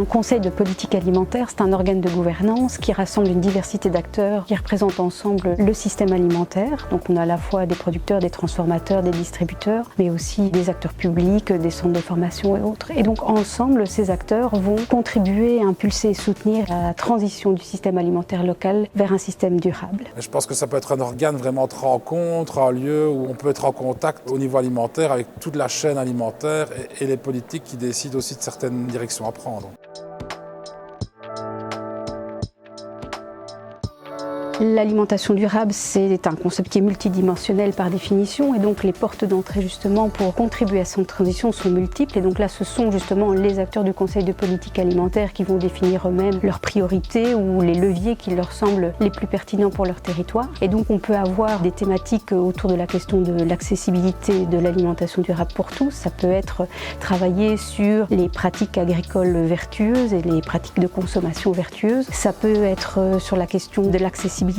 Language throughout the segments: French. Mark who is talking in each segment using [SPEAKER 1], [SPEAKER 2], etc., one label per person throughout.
[SPEAKER 1] Un conseil de politique alimentaire, c'est un organe de gouvernance qui rassemble une diversité d'acteurs qui représentent ensemble le système alimentaire. Donc on a à la fois des producteurs, des transformateurs, des distributeurs, mais aussi des acteurs publics, des centres de formation et autres. Et donc ensemble, ces acteurs vont contribuer à impulser et soutenir la transition du système alimentaire local vers un système durable.
[SPEAKER 2] Je pense que ça peut être un organe vraiment de rencontre, un lieu où on peut être en contact au niveau alimentaire avec toute la chaîne alimentaire et les politiques qui décident aussi de certaines directions à prendre.
[SPEAKER 1] L'alimentation durable, c'est un concept qui est multidimensionnel par définition et donc les portes d'entrée justement pour contribuer à cette transition sont multiples et donc là ce sont justement les acteurs du Conseil de politique alimentaire qui vont définir eux-mêmes leurs priorités ou les leviers qui leur semblent les plus pertinents pour leur territoire et donc on peut avoir des thématiques autour de la question de l'accessibilité de l'alimentation durable pour tous. Ça peut être travailler sur les pratiques agricoles vertueuses et les pratiques de consommation vertueuses. Ça peut être sur la question de l'accessibilité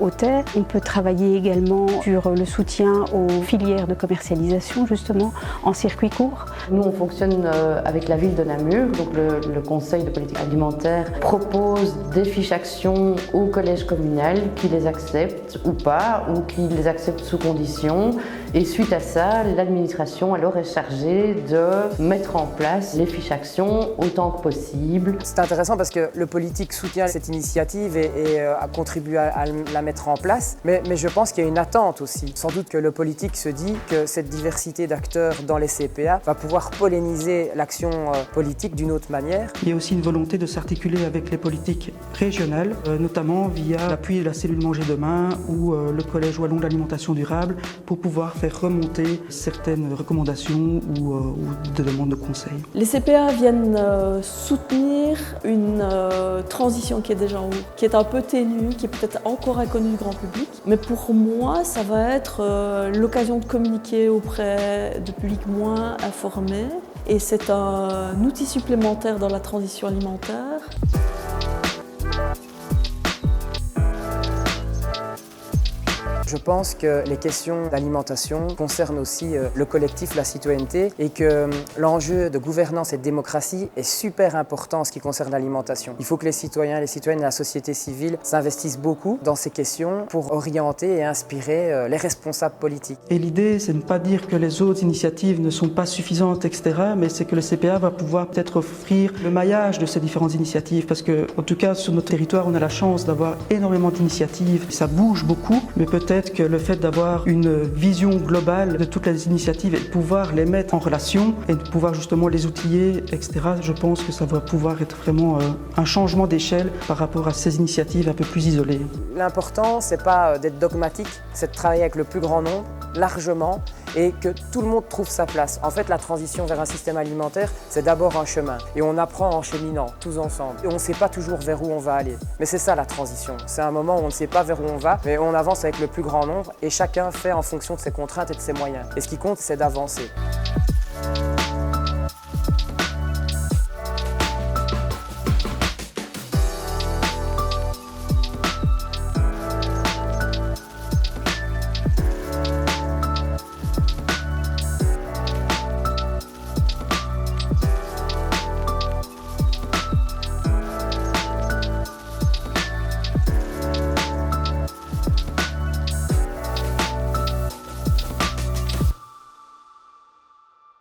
[SPEAKER 1] aux terres. On peut travailler également sur le soutien aux filières de commercialisation, justement, en circuit court.
[SPEAKER 3] Nous, on fonctionne avec la ville de Namur. Donc le Conseil de politique alimentaire propose des fiches actions au collège communal qui les acceptent ou pas, ou qui les acceptent sous conditions. Et suite à ça, l'administration alors est chargée de mettre en place les fiches actions autant que possible.
[SPEAKER 4] C'est intéressant parce que le politique soutient cette initiative et contribue à la mettre en place, mais je pense qu'il y a une attente aussi. Sans doute que le politique se dit que cette diversité d'acteurs dans les CPA va pouvoir polliniser l'action politique d'une autre manière.
[SPEAKER 5] Il y a aussi une volonté de s'articuler avec les politiques régionales, notamment via l'appui de la cellule Manger Demain ou le Collège Wallon de l'alimentation durable pour pouvoir faire remonter certaines recommandations ou des demandes de conseil.
[SPEAKER 6] Les CPA viennent soutenir une transition qui est déjà en cours, qui est un peu ténue, qui est peut-être encore inconnue du grand public. Mais pour moi, ça va être l'occasion de communiquer auprès de publics moins informés. Et c'est un outil supplémentaire dans la transition alimentaire.
[SPEAKER 4] Je pense que les questions d'alimentation concernent aussi le collectif, la citoyenneté et que l'enjeu de gouvernance et de démocratie est super important en ce qui concerne l'alimentation. Il faut que les citoyens, les citoyennes et la société civile s'investissent beaucoup dans ces questions pour orienter et inspirer les responsables politiques.
[SPEAKER 5] Et l'idée, c'est de ne pas dire que les autres initiatives ne sont pas suffisantes, etc., mais c'est que le CPA va pouvoir peut-être offrir le maillage de ces différentes initiatives parce que, en tout cas, sur notre territoire, on a la chance d'avoir énormément d'initiatives. Ça bouge beaucoup, mais peut-être que le fait d'avoir une vision globale de toutes les initiatives et de pouvoir les mettre en relation et de pouvoir justement les outiller, etc., je pense que ça va pouvoir être vraiment un changement d'échelle par rapport à ces initiatives un peu plus isolées.
[SPEAKER 4] L'important, c'est pas d'être dogmatique, c'est de travailler avec le plus grand nombre, largement, et que tout le monde trouve sa place. En fait, la transition vers un système alimentaire, c'est d'abord un chemin. Et on apprend en cheminant, tous ensemble. Et on ne sait pas toujours vers où on va aller. Mais c'est ça la transition. C'est un moment où on ne sait pas vers où on va, mais on avance avec le plus grand nombre et chacun fait en fonction de ses contraintes et de ses moyens. Et ce qui compte, c'est d'avancer.